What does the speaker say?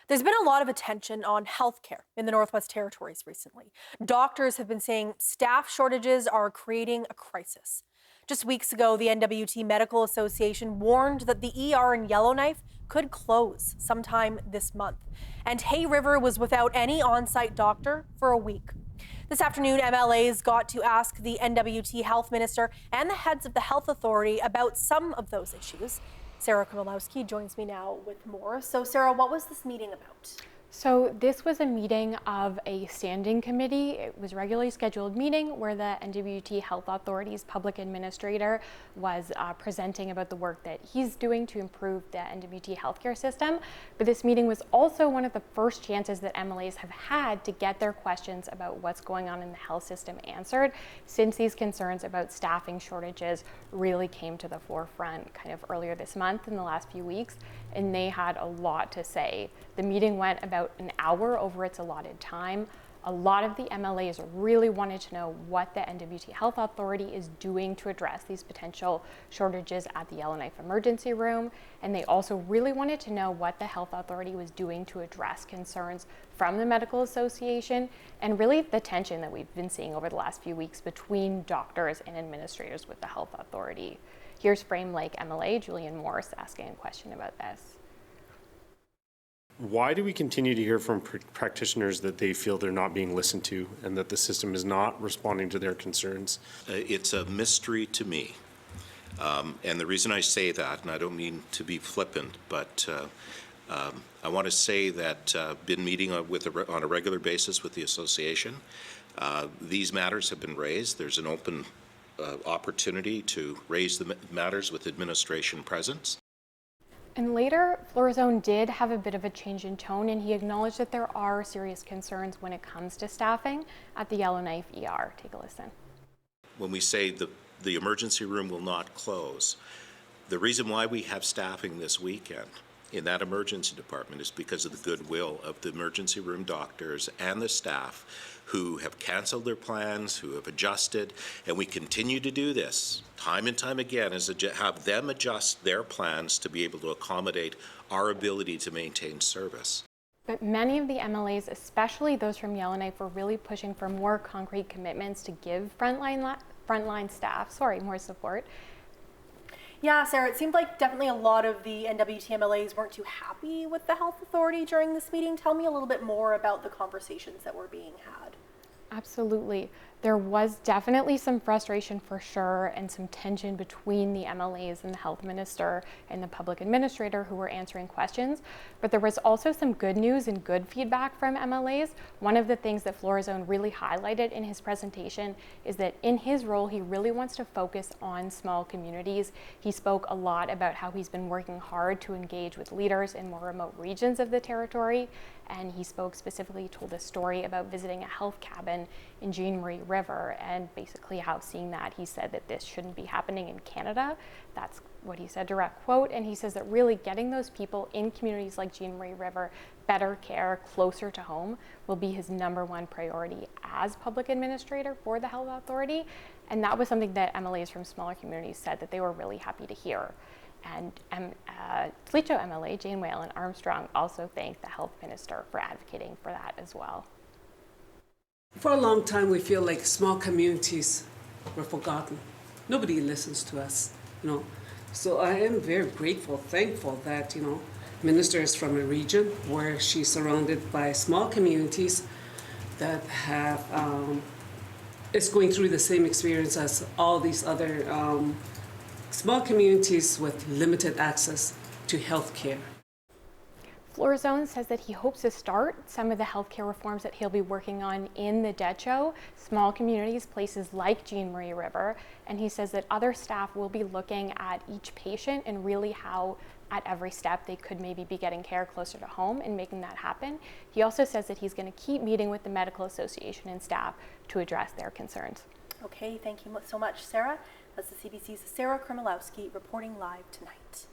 There's been a lot of attention on healthcare in the Northwest Territories recently. Doctors have been saying staff shortages are creating a crisis. Just weeks ago, the N.W.T Medical Association warned that the ER in Yellowknife could close sometime this month. And Hay River was without any on-site doctor for a week. This afternoon, MLAs got to ask the N.W.T health minister and the heads of the health authority about some of those issues. Sarah Krymalowski joins me now with more. So Sarah, what was this meeting about? So this was a meeting of a standing committee. It was a regularly scheduled meeting where the N.W.T Health Authority's public administrator was presenting about the work that he's doing to improve the N.W.T healthcare system. But this meeting was also one of the first chances that MLAs have had to get their questions about what's going on in the health system answered since these concerns about staffing shortages really came to the forefront kind of earlier this month in the last few weeks, and they had a lot to say. The meeting went about an hour over its allotted time. A lot of the MLAs really wanted to know what the N.W.T Health Authority is doing to address these potential shortages at the Yellowknife emergency room. And they also really wanted to know what the Health Authority was doing to address concerns from the Medical Association and really the tension that we've been seeing over the last few weeks between doctors and administrators with the Health Authority. Here's Frame Lake MLA Julian Morris asking a question about this. Why do we continue to hear from practitioners that they feel they're not being listened to and that the system is not responding to their concerns? It's a mystery to me. And the reason I say that, and I don't mean to be flippant, but I want to say that I've been meeting on a regular basis with the association. These matters have been raised. There's an open opportunity to raise the matters with administration present. And later, Florizone did have a bit of a change in tone, and he acknowledged that there are serious concerns when it comes to staffing at the Yellowknife ER. Take a listen. When we say the emergency room will not close, the reason why we have staffing this weekend in that emergency department is because of the goodwill of the emergency room doctors and the staff who have canceled their plans, who have adjusted, and we continue to do this time and time again, is have them adjust their plans to be able to accommodate our ability to maintain service. But many of the MLAs, especially those from Yellowknife, were really pushing for more concrete commitments to give frontline staff, more support. Yeah, Sarah, it seemed like definitely a lot of the N.W.T MLAs weren't too happy with the health authority during this meeting. Tell me a little bit more about the conversations that were being had. Absolutely. There was definitely some frustration for sure and some tension between the MLAs and the health minister and the public administrator who were answering questions. But there was also some good news and good feedback from MLAs. One of the things that Florizone really highlighted in his presentation is that in his role, he really wants to focus on small communities. He spoke a lot about how he's been working hard to engage with leaders in more remote regions of the territory. And he spoke specifically, told a story about visiting a health cabin in Jean Marie River, and basically how seeing that, he said that this shouldn't be happening in Canada. That's what he said, direct quote. And he says that really getting those people in communities like Jean Marie River better care closer to home will be his #1 priority as public administrator for the health authority. And that was something that MLAs from smaller communities said that they were really happy to hear. And Toledo MLA Jane Whalen Armstrong also thanked the health minister for advocating for that as well. For a long time, we feel like small communities were forgotten. Nobody listens to us, So I am very grateful, thankful that, Minister is from a region where she's surrounded by small communities that have, is going through the same experience as all these other small communities with limited access to health care. Florizone says that he hopes to start some of the healthcare reforms that he'll be working on in the Decho, small communities, places like Jean Marie River, and he says that other staff will be looking at each patient and really how at every step they could maybe be getting care closer to home and making that happen. He also says that he's going to keep meeting with the Medical Association and staff to address their concerns. Okay, thank you so much, Sarah. That's the CBC's Sarah Krymalowski reporting live tonight.